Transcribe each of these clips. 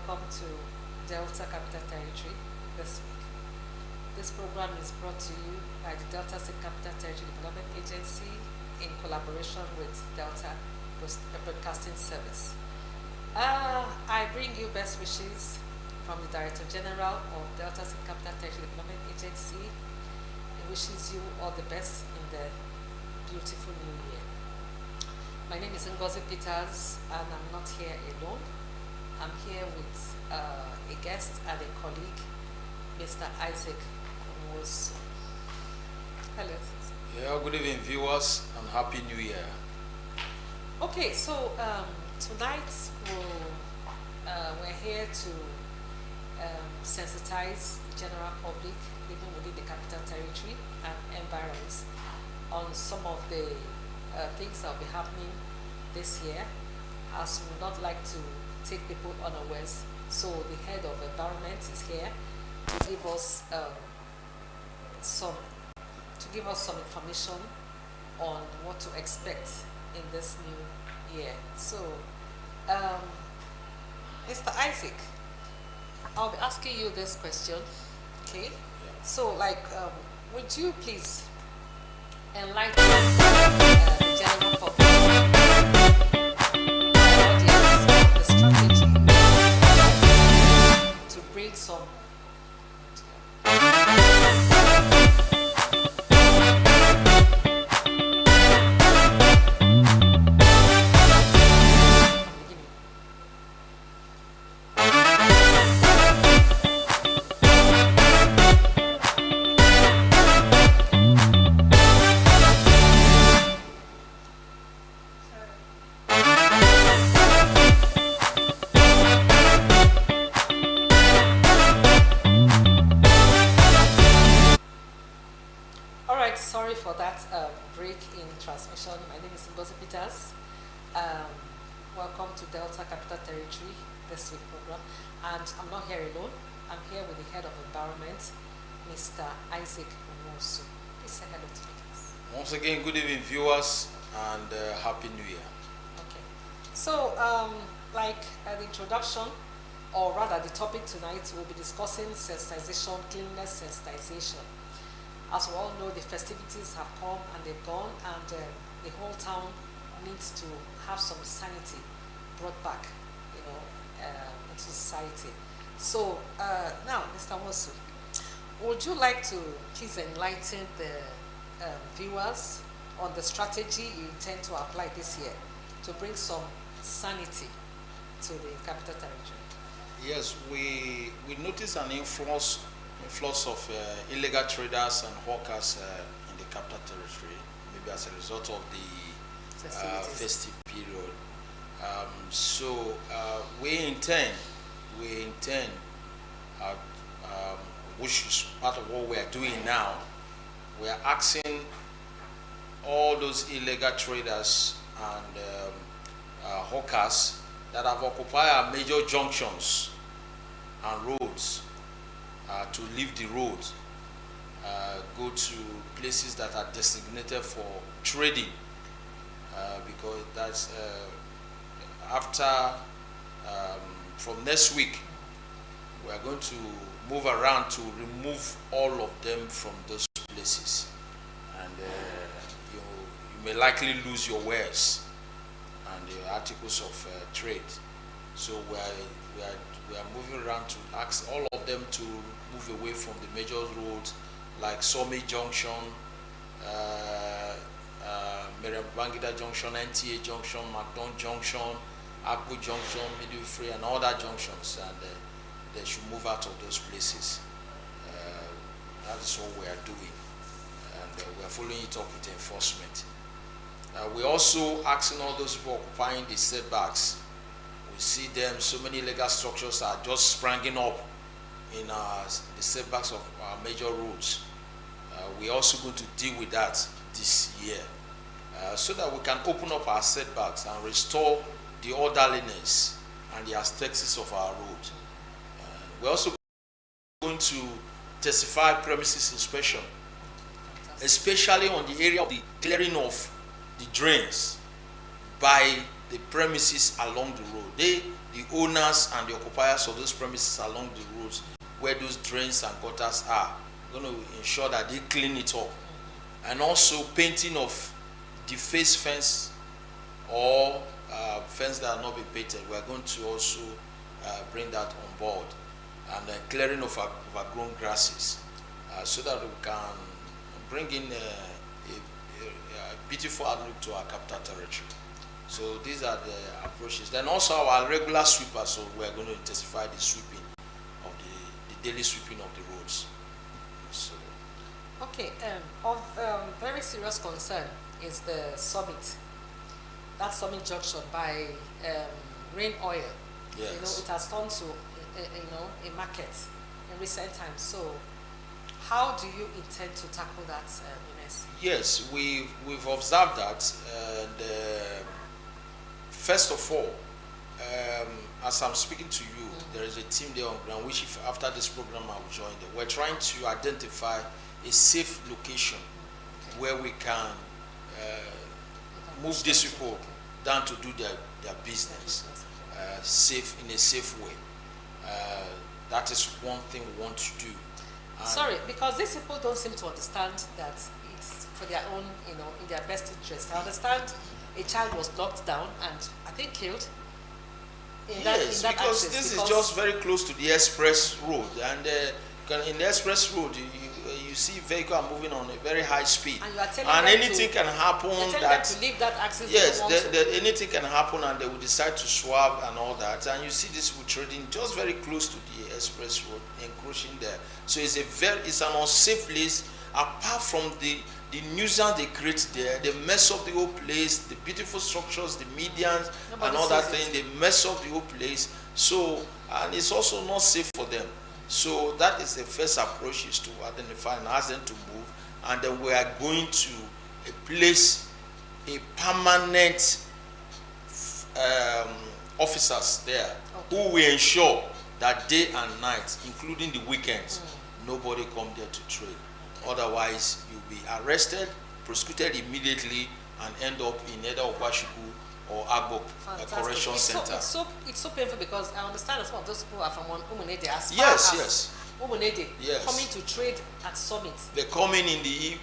welcome to Delta Capital Territory this week. This program is brought to you by the Delta State Capital Territory Development Agency in collaboration with Delta Broadcasting Service. I bring you best wishes from the Director General of Delta State Capital Territory Development Agency. He wishes you all the best in the beautiful new year. My name is Ngozi Peters, and I'm not here alone. I'm here with a guest and a colleague, Mr. Isaac Nwosu. Hello. Yeah, good evening, viewers, and Happy New Year. Okay, so tonight we're here to sensitize the general public living within the Capital Territory and environs on some of the things that will be happening this year, as we would not like to take people unawares. So the head of environment is here to give us some information on what to expect in this new year. So, Mr. Isaac, I'll be asking you this question. Okay. Yeah. So, would you please enlighten the general public audience on the strategy to bring some sorry for that break in transmission. My name is Ngozi Peters. Welcome to Delta Capital Territory this week program. And I'm not here alone. I'm here with the head of environment, Mr. Isaac Nwosu. Please say hello to us. Once again, good evening, viewers, and Happy New Year. Okay. So, the introduction, or rather the topic tonight, we'll be discussing sensitization, cleanliness sensitization. As we all know, the festivities have come and they've gone, and the whole town needs to have some sanity brought back, into society. So now, Mr. Nwosu, would you like to please enlighten the viewers on the strategy you intend to apply this year to bring some sanity to the Capital Territory? Yes, we noticed an influx of illegal traders and hawkers in the Capital Territory, maybe as a result of the festive period. So we intend, which is part of what we are doing now, we are asking all those illegal traders and hawkers that have occupied our major junctions and roads to leave the road, go to places that are designated for trading, because that's from next week we are going to move around to remove all of them from those places, and you may likely lose your wares and your articles of trade. So we are moving around to ask all of them to move away from the major roads like Somi Junction, Miriam Bangida Junction, NTA Junction, McDonald Junction, Akbu Junction, Midway and other junctions, and they should move out of those places. That is what we are doing, and we are following it up with enforcement. We also asking all those people occupying the setbacks. We see them, so many legal structures are just springing up in the setbacks of our major roads. We're also going to deal with that this year, so that we can open up our setbacks and restore the orderliness and the aesthetics of our road. We're also going to intensify premises inspection, especially on the area of the clearing of the drains by the premises along the road. The the owners and the occupiers of those premises along the roads where those drains and gutters are. We're going to ensure that they clean it up. And also painting of defaced fence or fence that are not been painted. We're going to also bring that on board. And clearing of overgrown grasses so that we can bring in a beautiful outlook to our capital territory. So these are the approaches. Then also our regular sweepers, so we are going to intensify the sweeping of the daily sweeping of the roads. So, okay, of very serious concern is the summit. That summit junction by Rain Oil. yes. You know, it has turned to a market in recent times. So how do you intend to tackle that, Ines? Yes, we've observed that. First of all, as I'm speaking to you, there is a team there on ground, which if after this program I will join them. We're trying to identify a safe location where we can move these people down to do their business safe, in a safe way. That is one thing we want to do. And Sorry, because these people don't seem to understand that it's for their own, in their best interest. I understand a child was knocked down and I think killed. Yes, because this is just very close to the express road, and in the express road you see vehicles are moving on a very high speed, and you are telling and them anything can happen. you're telling That them to leave that access. yes, they don't want to. anything can happen, and they will decide to swap and all that. And you see this with trading just very close to the express road, encroaching there. So it's an unsafe place. Apart from the nuisance they create there, they mess up the whole place, the beautiful structures, the medians, Nobody and all that sees thing. They mess up the whole place. So, and it's also not safe for them. So that is the first approach, is to identify and ask them to move, and then we are going to place a permanent officers there who will ensure that day and night, including the weekends, nobody come there to trade. Otherwise, you'll be arrested, prosecuted immediately, and end up in either Obashuku or Agbo Correction Center. It's so painful because I understand that some of those people are from Umunede. Yes. Umunede, Yes. coming to trade at Summit. They come in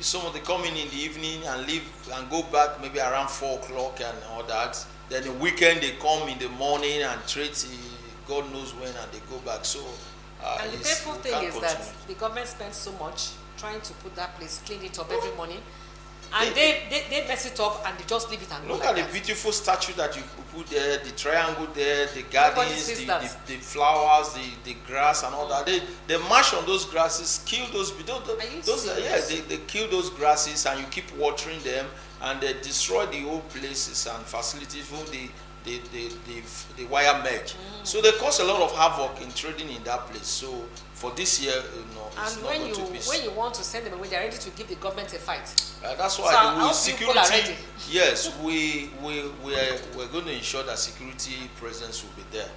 some of them come in the evening and leave and go back maybe around 4 o'clock and all that. Then the weekend they come in the morning and trade God knows when, and they go back. So And the painful thing is that the government spends so much trying to put that place, clean it up every morning, and they mess it up and they just leave it and go look like at that. the beautiful statue that you put there, the triangle there, the gardens, the flowers, the grass and all that. They march on those grasses, kill those they kill those grasses, and you keep watering them, and they destroy the old places and facilities, the wire mesh. So they cause a lot of havoc in trading in that place. So for this year, it's And not going to be. when you want to send them away, they're ready to give the government a fight. That's So why how the people are ready? security. Yes, we're going to ensure that security presence will be there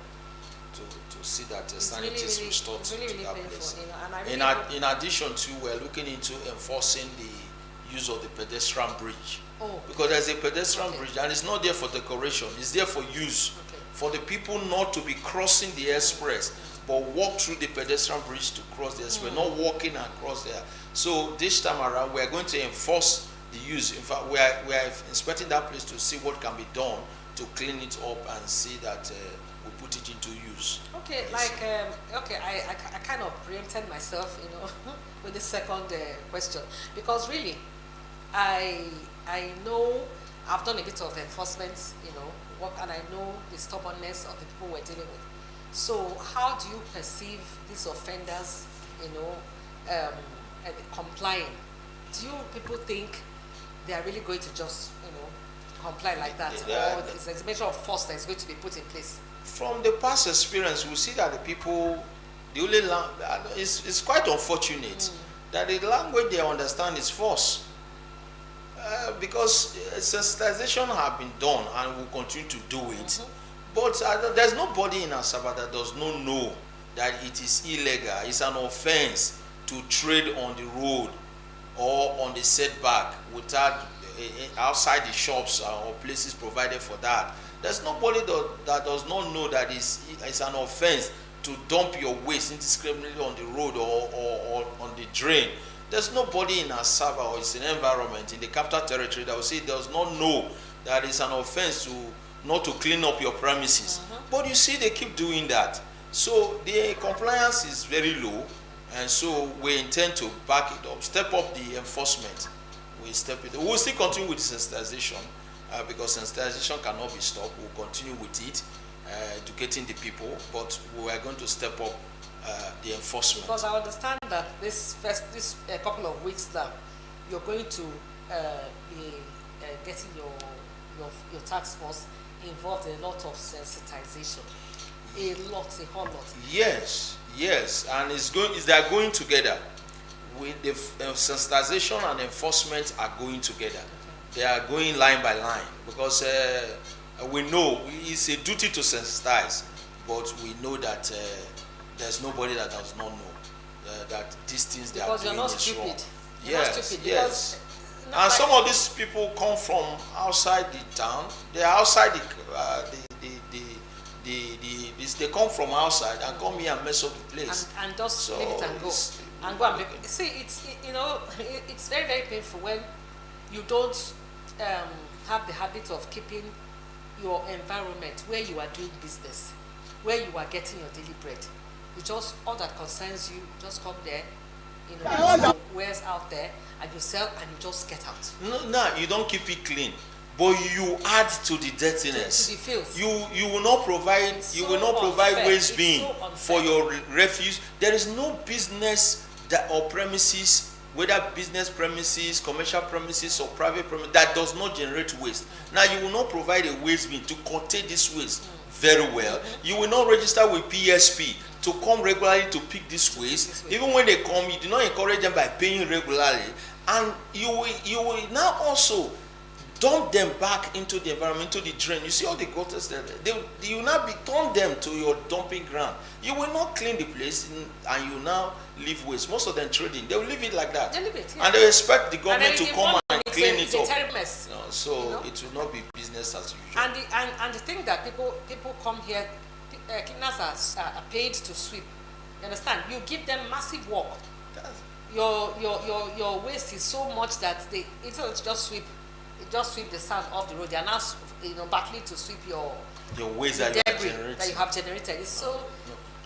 to see that sanity is restored it's really to that painful, place. and I really hope- In addition to, we're looking into enforcing the use of the pedestrian bridge, because there's a pedestrian bridge and it's not there for decoration, it's there for use, for the people not to be crossing the express but walk through the pedestrian bridge to cross the express, not walking across there. So this time around we are going to enforce the use. In fact, we are inspecting that place to see what can be done to clean it up and see that we put it into use. Okay, Yes. I kind of preempted myself, with the second question, because really, I know I've done a bit of enforcement, work, and I know the stubbornness of the people we're dealing with. So how do you perceive these offenders, complying? Do you people think they are really going to just, comply like that, or is it a measure of force that is going to be put in place? From the past experience, we see that the people, it's quite unfortunate that the language they understand is force. Because sensitization have been done and will continue to do it. But there's nobody in Asaba that does not know that it is illegal. It's an offense to trade on the road or on the setback without outside the shops or places provided for that. There's nobody that does not know that it's an offense to dump your waste indiscriminately on the road or on the drain. There's nobody in Asaba or its environment in the capital territory that will say does not know that it's an offense not to clean up your premises. But you see, they keep doing that. So the compliance is very low, and so we intend to back it up, step up the enforcement. We will still continue with sensitization because sensitization cannot be stopped. We'll continue with it, educating the people, but we are going to step up the enforcement. Because I understand that this couple of weeks now, you're going to be getting your task force involved in a lot of sensitization. A whole lot. Yes, and they are going together. With the sensitization and enforcement are going together. They are going line by line because we know it's a duty to sensitize, but we know that there's nobody that does not know that these things they are doing is wrong. Yes. And some of these people come from outside the town. They are outside they come from outside and come here and mess up the place. And just leave it and go. And go and make, see, it's very, very painful when you don't have the habit of keeping your environment where you are doing business, where you are getting your daily bread. You just, all that concerns you, just come there, wares out there, and you sell and you just get out. No, you don't keep it clean, but you add to the dirtiness. To the filth. You will not provide. You will not provide waste bin for your refuse. There is no business or premises, whether business premises, commercial premises, or private premises, that does not generate waste. Now you will not provide a waste bin to contain this waste very well. You will not register with PSP to come regularly to pick this waste. Even when they come, you do not encourage them by paying regularly, and you will now also dump them back into the environment, into the drain. You see all the gutters there. You will now turn them to your dumping ground. You will not clean the place, and you now leave waste. Most of them trading, they will leave it like that. They leave it, yeah. And they expect the government to come and clean it up. It's a terrible mess. So it will not be business as usual. And the thing that people come here, cleaners are paid to sweep. You understand? You give them massive work. Your waste is so much that it's just sweep the sand off the road. They are now battling to sweep your waste that you have generated. It's so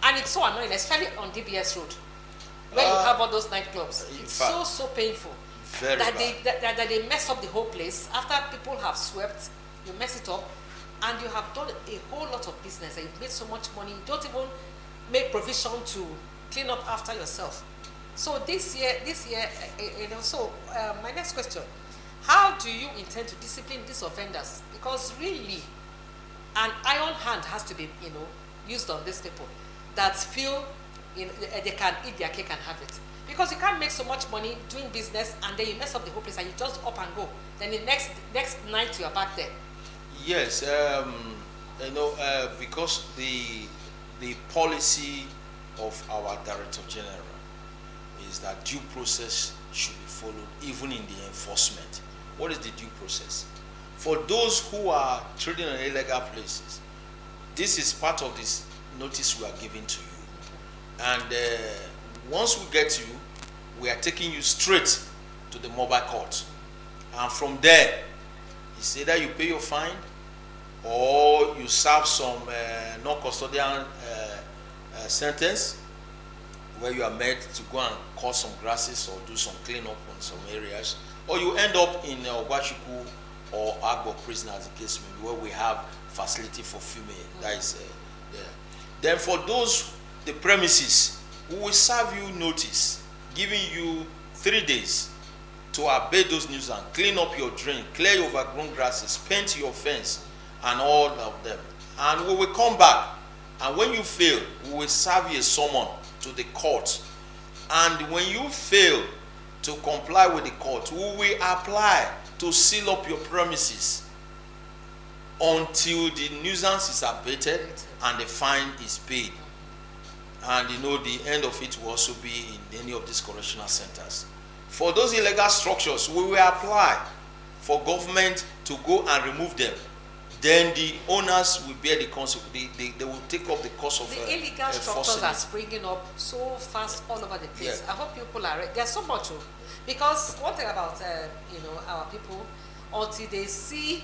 and it's so annoying, especially on DBS Road, where you have all those nightclubs. It's so painful that they mess up the whole place. After people have swept, you mess it up, and you have done a whole lot of business, and you've made so much money. You don't even make provision to clean up after yourself. So this year, my next question: how do you intend to discipline these offenders? Because really, an iron hand has to be, used on these people that feel they can eat their cake and have it. Because you can't make so much money doing business and then you mess up the whole place and you just up and go. Then the next night you are back there. Yes, because the policy of our Director General is that due process should be followed even in the enforcement. What is the due process? For those who are trading on illegal places, this is part of this notice we are giving to you. And once we get you, we are taking you straight to the mobile court. And from there, it's either you pay your fine or you serve some non-custodial sentence where you are made to go and cut some grasses or do some cleanup on some areas, or you end up in Ogwashiku or Agbo prison, as the case may be, where we have facility for female. That is there. Then for those, the premises, we will serve you notice, giving you 3 days to obey those news and clean up your drain, clear your overgrown grasses, paint your fence, and all of them. And we will come back, and when you fail, we will serve you a summon to the court. And when you fail to comply with the court, we will apply to seal up your premises until the nuisance is abated and the fine is paid. And the end of it will also be in any of these correctional centers. For those illegal structures, we will apply for government to go and remove them, then the owners will bear the consequence. They will take up the cost of the illegal structures are springing up so fast all over the place. Yeah. I hope people are there's so much, because one thing about our people, until they see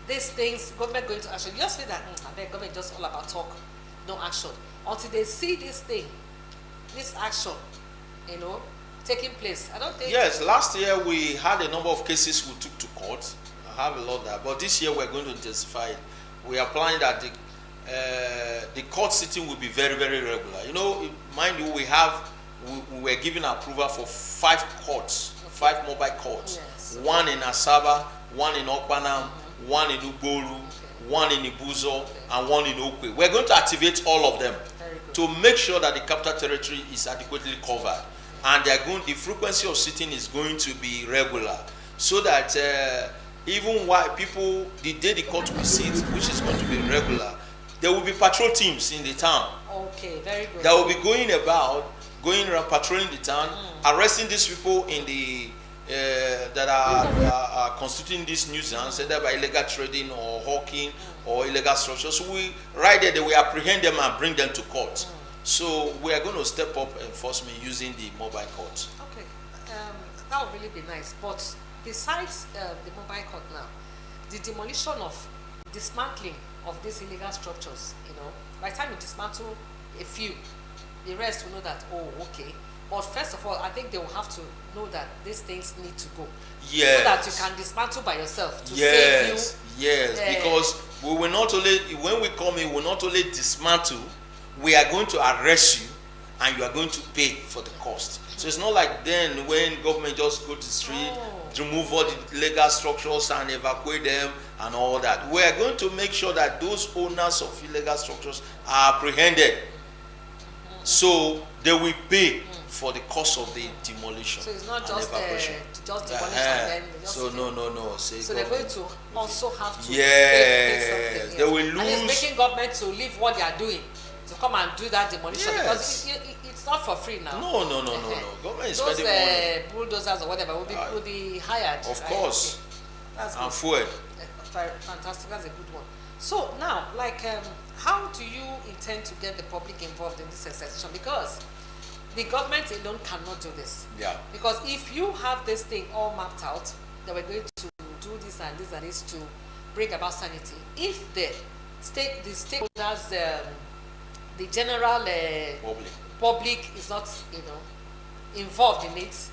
these things, government going to action, you just feel that government just all about talk, no action. Until they see this action, taking place. I don't think. Yes, last year we had a number of cases we took to court. I have a lot of that, but this year we're going to intensify it. We are planning that the court sitting will be very, very regular. Mind you, we were given approval for 5 courts, okay. 5 mobile courts. Yes. One in Asaba, one in Okpanam, one in Uboru, one in Ibuzo, and one in Okwe. We're going to activate all of them to make sure that the capital territory is adequately covered, and the frequency of sitting is going to be regular, so that even while people, the day the court will sit, which is going to be regular, there will be patrol teams in the town. Okay, very good. That will be going around patrolling the town, arresting these people in the that are constituting this nuisance, either by illegal trading or hawking or illegal structures. So they will apprehend them and bring them to court. So we are going to step up enforcement using the mobile court. Okay, that would really be nice. But besides the mobile court now, the demolition of dismantling of these illegal structures, by the time you dismantle a few, the rest will know that, okay. But first of all, I think they will have to know that these things need to go. Yes. So that you can dismantle by yourself to yes. save you. Yes, because we will not only, when we come in, we will not only dismantle, we are going to arrest you and you are going to pay for the cost. So it's not like then when government just go to the street, remove all the illegal structures and evacuate them and all that. We are going to make sure that those owners of illegal structures are apprehended. So they will pay for the cost of the demolition. So it's not just evacuation. To just demolish and then just so no. So they're going to also have to pay something. They will lose. And it's making government to leave what they are doing to come and do that demolition, because it's not for free now. No. Government is spending money. Those bulldozers or whatever will be hired. Of course. Okay. That's and good. Fuel. Fantastic. That's a good one. So now, how do you intend to get the public involved in this sensation? Because the government alone cannot do this. Yeah. Because if you have this thing all mapped out, that we're going to do this and this and this to bring about sanity, if the stakeholders, the general public is not, involved in it,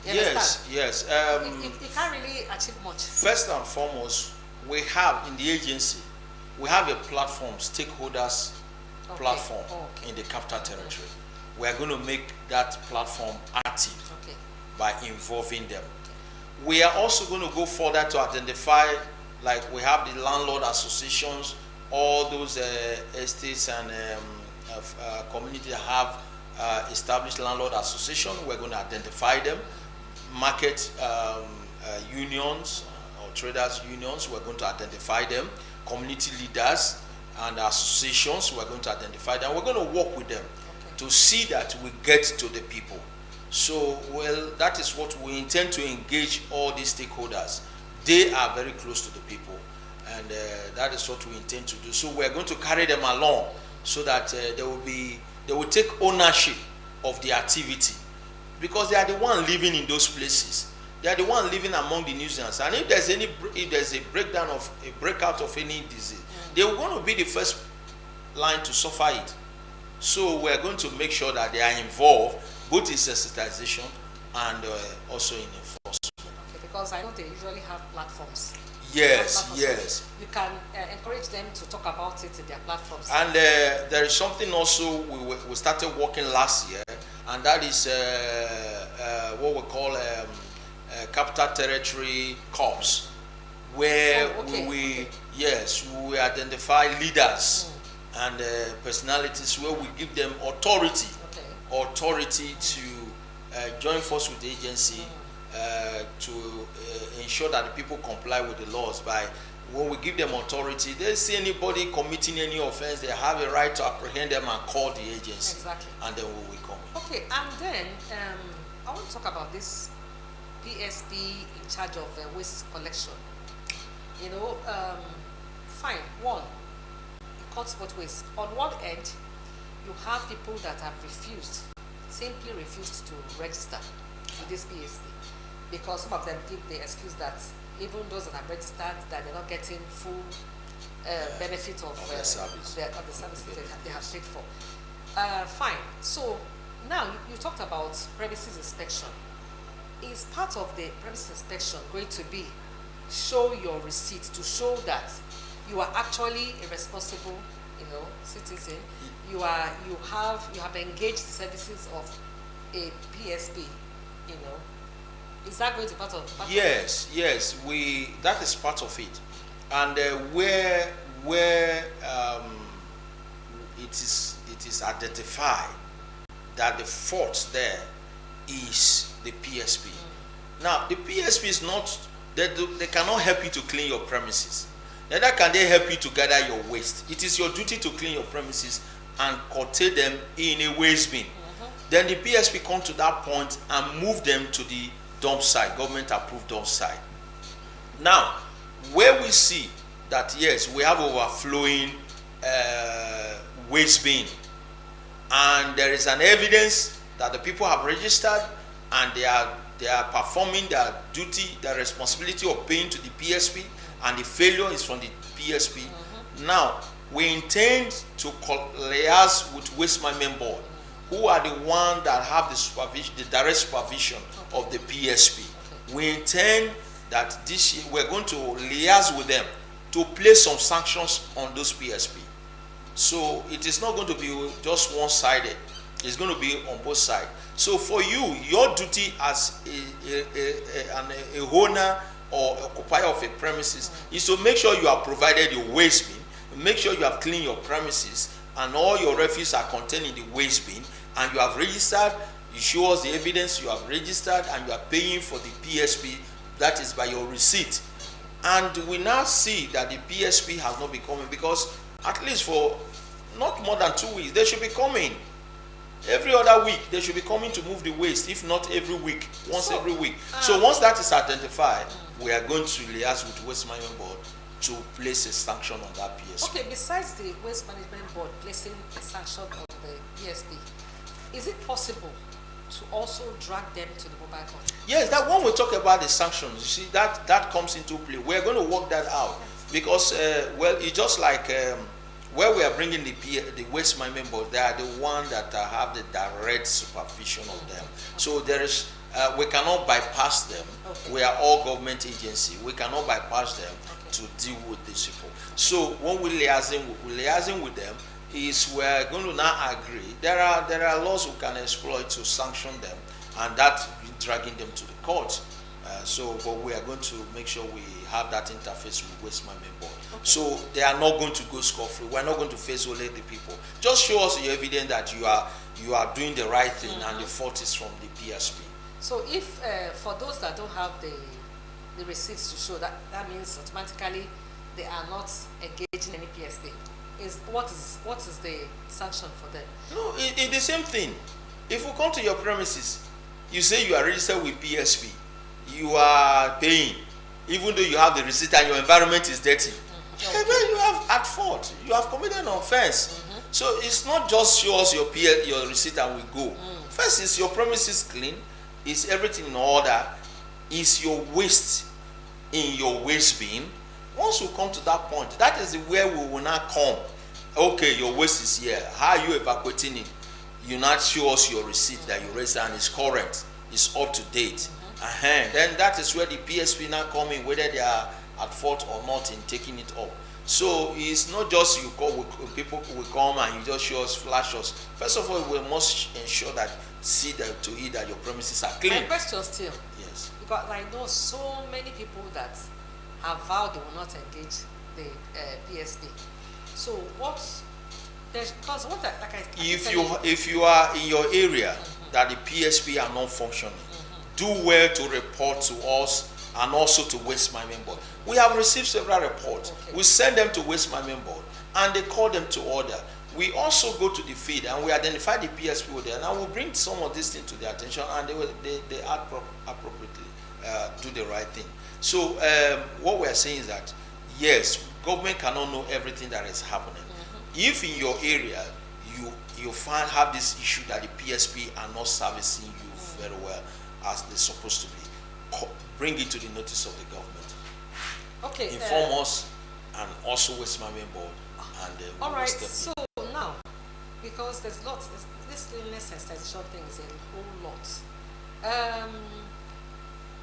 you understand? Yes. You can't really achieve much. First and foremost, we have in the agency, we have a platform, stakeholders platform in the capital territory. We are going to make that platform active by involving them. We are also going to go further to identify, like we have the landlord associations, all those estates and communities that have established landlord association. We're going to identify them. Market unions or traders unions, we're going to identify them. Community leaders and associations, we're going to identify them. We're going to work with them to see that we get to the people. So, that is what we intend to engage all these stakeholders. They are very close to the people, and that is what we intend to do. So we're going to carry them along so that they will take ownership of the activity, because they are the one living in those places. They are the one living among the nuisance. And if there's a breakout of any disease, they are going to be the first line to suffer it. So we are going to make sure that they are involved both in sensitization and also in enforcement. Okay, because I know they usually have platforms. Yes. You can encourage them to talk about it in their platforms. And there is something also we started working last year, and that is what we call capital territory corps, where we identify leaders and personalities, where we give them authority to join force with the agency to ensure that the people comply with the laws. By when we give them authority, they see anybody committing any offense, they have a right to apprehend them and call the agency. Exactly. And then we will come in. Okay, and then I want to talk about these PSP in charge of waste collection. You know, fine. One, it cuts both ways. On one end, you have people that have simply refused to register with this PSP, because some of them give the excuse that even those that are registered, that they're not getting full benefit of the service. the services they have paid for. Fine. So now you talked about premises inspection. Is part of the premises inspection going to be show your receipt to show that you are actually a responsible, citizen? You have engaged the services of a PSP, Is that going to be part of? Yes, that is part of it, and where it is identified that the fault there is the PSP. Now the PSP is not, they cannot help you to clean your premises, neither can they help you to gather your waste. It is your duty to clean your premises and curtail them in a waste bin. Then the PSP come to that point and move them to the dump site, government approved dump site. Now, where we see that yes, we have overflowing waste bin, and there is an evidence that the people have registered and they are performing their duty, their responsibility of paying to the PSP, and the failure is from the PSP. Now, we intend to liaise with Waste Management Board, who are the one that have the supervision, the direct supervision of the PSP. We intend that this year we're going to liaise with them to place some sanctions on those PSP. So it is not going to be just one-sided. It's going to be on both sides. So for you, your duty as a owner or occupier of a premises is to make sure you have provided your waste bin, make sure you have cleaned your premises, and all your refuse are contained in the waste bin, and you have registered. You show us the evidence you have registered, and you are paying for the PSP. That is by your receipt. And we now see that the PSP has not been coming, because at least for not more than 2 weeks, they should be coming. Every other week, they should be coming to move the waste, if not every week, once every week. So once that is identified, we are going to liaise with Waste Management Board to place a sanction on that PSP. Okay, besides the Waste Management Board placing a sanction on the PSP, is it possible to also drag them to the mobile court? Yes, that when we talk about the sanctions, you see, that comes into play. We're going to work that out, because, it's just like where we are bringing the Waste Management Board, they are the one that have the direct supervision of them. So there is, we cannot bypass them. We are all government agency. We cannot bypass them to deal with these people. So when we're liaising with them, is we're going to now agree. There are laws we can exploit to sanction them, and that dragging them to the court. But we are going to make sure we have that interface with Waste Management Board. So they are not going to go scot-free. We're not going to face only the people. Just show us your evidence that you are doing the right thing, and the fault is from the PSP. So if for those that don't have the receipts to show, that means automatically they are not engaging any PSP. What is the sanction for them? No, it's the same thing. If we come to your premises, you say you are registered with PSP, you are paying, even though you have the receipt and your environment is dirty. And then you have at fault. You have committed an offense. So it's not just show us your receipt and we go. First, is your premises clean? Is everything in order? Is your waste in your waste bin? Once we come to that point, that is where we will now come. Okay, your waste is here. How are you evacuating it? You not show us your receipt that you registered and it's current, it's up to date. Then that is where the PSP now come in, whether they are at fault or not in taking it up. So it's not just you call, people will come and you just show us, flash us. First of all, we must ensure that that your premises are clean. My question still. Yes. Because I know so many people that have vowed they will not engage the PSP. So if you are in your area that the PSP are not functioning, do well to report to us and also to Waste Management Board. We have received several reports. We send them to Waste Management Board and they call them to order. We also go to the field and we identify the PSP there, and I will bring some of these things to their attention, and they act appropriately do the right thing. So what we are saying is that yes, government cannot know everything that is happening. If in your area you have this issue that the PSP are not servicing you very well as they're supposed to be, bring it to the notice of the government. Okay. Inform us and also Waste Management Board. And all right. So now, because there's lots, this cleanliness sensitization thing is a whole lot.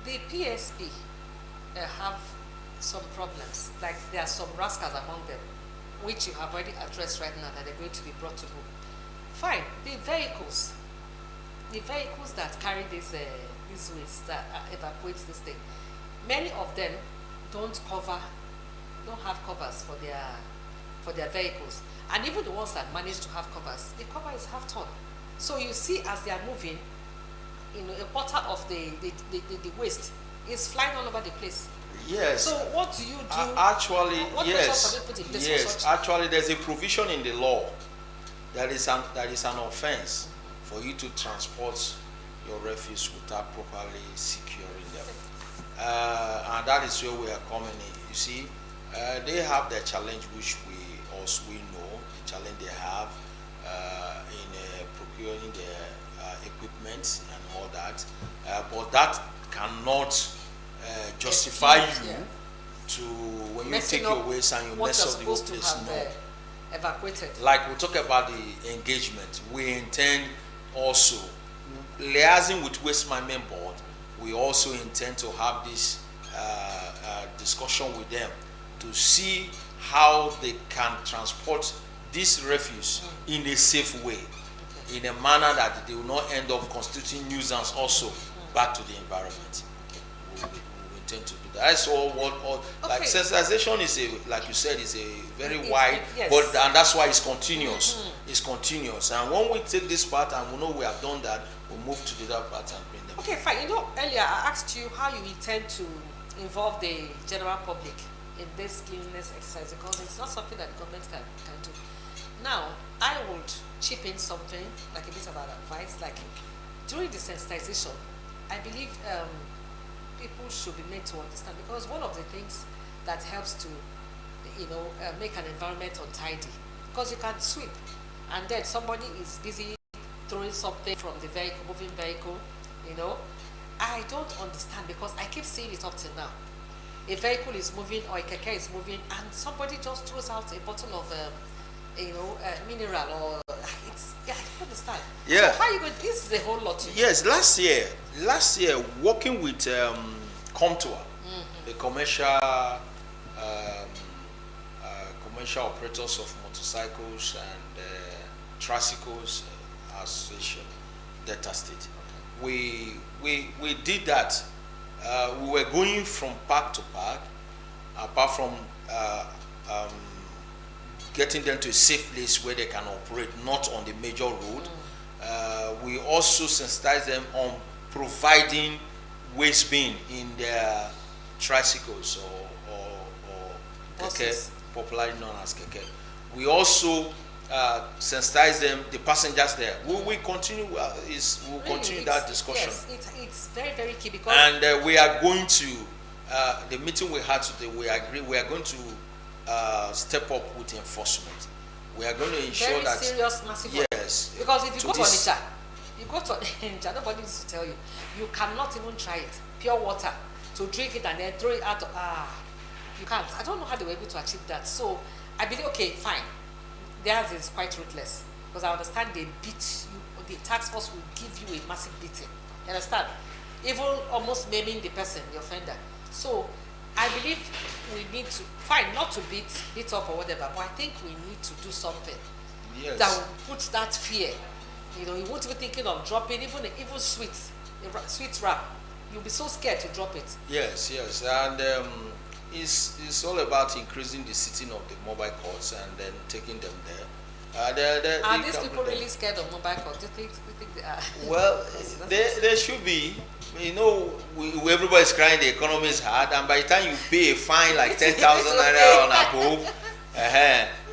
The PSP have some problems. Like there are some rascals among them, which you have already addressed right now that they're going to be brought to book. Fine. The vehicles that carry this waste that evacuates this thing, many of them don't have covers for their vehicles, and even the ones that manage to have covers, the cover is half torn. So you see, as they are moving, a quarter of the waste is flying all over the place. Yes. So what do you do? Actually, what yes. Put in place Yes. for such? Actually, there's a provision in the law that is an offense for you to transport your refuse without properly securing them. And that is where we are coming in. You see, they have their challenge, which we know the challenge they have in procuring their equipment and all that. But that cannot justify you to when you take your waste and you mess up the whole place. No. Evacuated. Like we talk about the engagement, we intend also liaising with Waste Management Board. We also intend to have this discussion with them to see how they can transport this refuse in a safe way, in a manner that they will not end up constituting nuisance also back to the environment. We intend to do that. That's all. Like sensitization is like you said, is a very wide, yes. but and that's why it's continuous. It's continuous, and when we take this part and we know we have done that, we move to the other part and bring them. Okay, fine. Earlier I asked you how you intend to involve the general public in this cleanliness exercise, because it's not something that the government can do. Now, I would chip in something like a bit of advice, like during the sensitization, I believe people should be made to understand, because one of the things that helps to make an environment untidy, because you can sweep and then somebody is busy throwing something from the vehicle, moving vehicle, I don't understand, because I keep seeing it up till now. A vehicle is moving or a keke is moving and somebody just throws out a bottle of mineral, or I don't understand. Yeah. So how you going? This is a whole lot. Yes, last year, working with Comtour, the commercial operators of motorcycles and tricycles association, Delta State. We did that. We were going from park to park, apart from getting them to a safe place where they can operate, not on the major road. We also sensitize them on providing waste bin in their tricycles or keke, popularly known as keke. We also sensitize them, the passengers there. We continue that discussion. Yes, it's very, very key, because and we are going to the meeting we had today. We are going to step up with enforcement. We are going to ensure very that serious, massive. yes, because if you go to Onitsha, nobody needs to tell you. You cannot even try it. Pure water to drink it and then throw it out. You can't. I don't know how they were able to achieve that. So I believe, okay, fine. Theirs is quite ruthless, because I understand they beat you. The task force will give you a massive beating. You understand? Even almost maiming the person, the offender. So I believe we need to not to beat up or whatever, but I think we need to do something that will put that fear. You won't be thinking of dropping even sweet wrap. You'll be so scared to drop it. Yes, and it's all about increasing the sitting of the mobile courts and then taking them there. Are these people really scared of mobile courts? Do you think they are? Well, they should be. Everybody's crying the economy is hard, and by the time you pay a fine like 10,000 naira and above,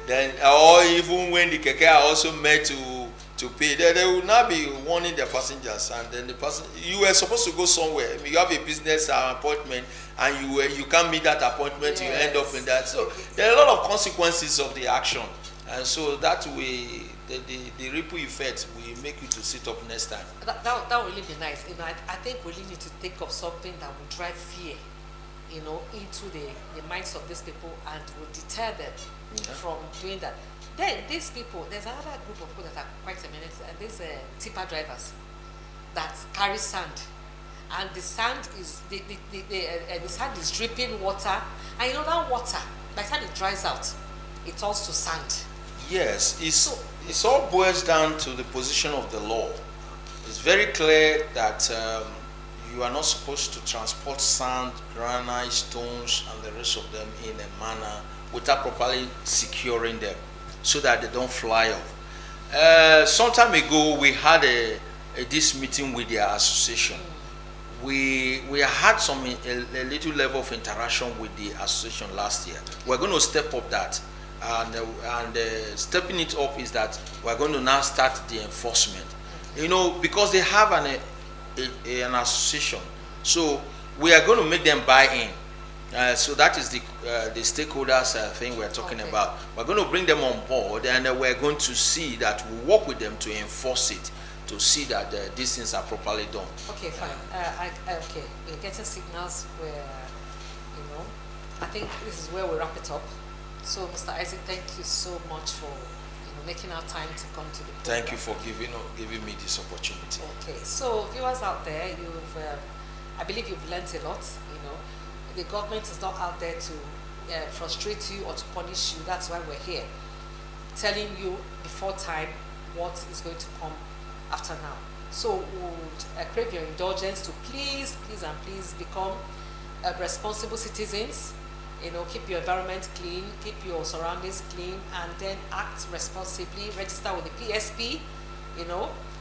then or even when the keke are also made to to pay. They will now be warning their passengers, and then the person, you were supposed to go somewhere. I mean, you have a business appointment, and you can't meet that appointment. Yes. You end up in that. So there are a lot of consequences of the action, and so that way the ripple effect will make you to sit up next time. That would really be nice. You know, I think we really need to think of something that will drive fear, you know, into the minds of these people and will deter them from doing that. Then these people, there's another group of people that are quite eminent, and these tipper drivers that carry sand, and the sand is the sand is dripping water, and you know that water, by the time it dries out, it turns to sand. Yes, it's all boils down to the position of the law. It's very clear that you are not supposed to transport sand, granite, stones, and the rest of them in a manner without properly securing them, so that they don't fly off. Some time ago, we had this meeting with their association. We had a little level of interaction with the association last year. We're going to step up that, and stepping it up is that we're going to now start the enforcement. You know, because they have an association, so we are going to make them buy in. So that is the stakeholders thing we're talking about. We're going to bring them on board, and we're going to see that we work with them to enforce it, to see that these things are properly done. Okay, fine. Okay, we're getting signals where, you know, I think this is where we wrap it up. So, Mr. Isaac, thank you so much for making our time to come to the program. Thank you for giving me this opportunity. Okay, so viewers out there, I believe you've learned a lot. The government is not out there to frustrate you or to punish you. That's why we're here, telling you before time what is going to come after now. So we would crave your indulgence to please become responsible citizens. Keep your environment clean, keep your surroundings clean, and then act responsibly. Register with the PSP,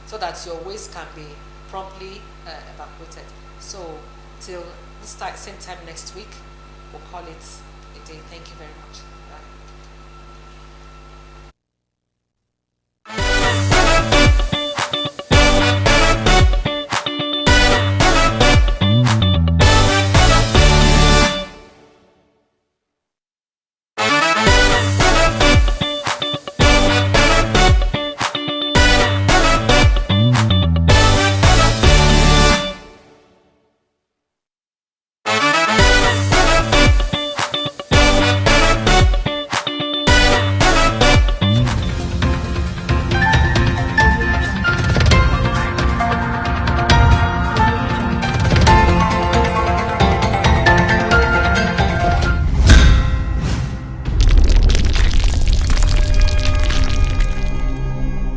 so that your waste can be promptly evacuated. So till this same time next week, we'll call it a day. Thank you very much. Bye.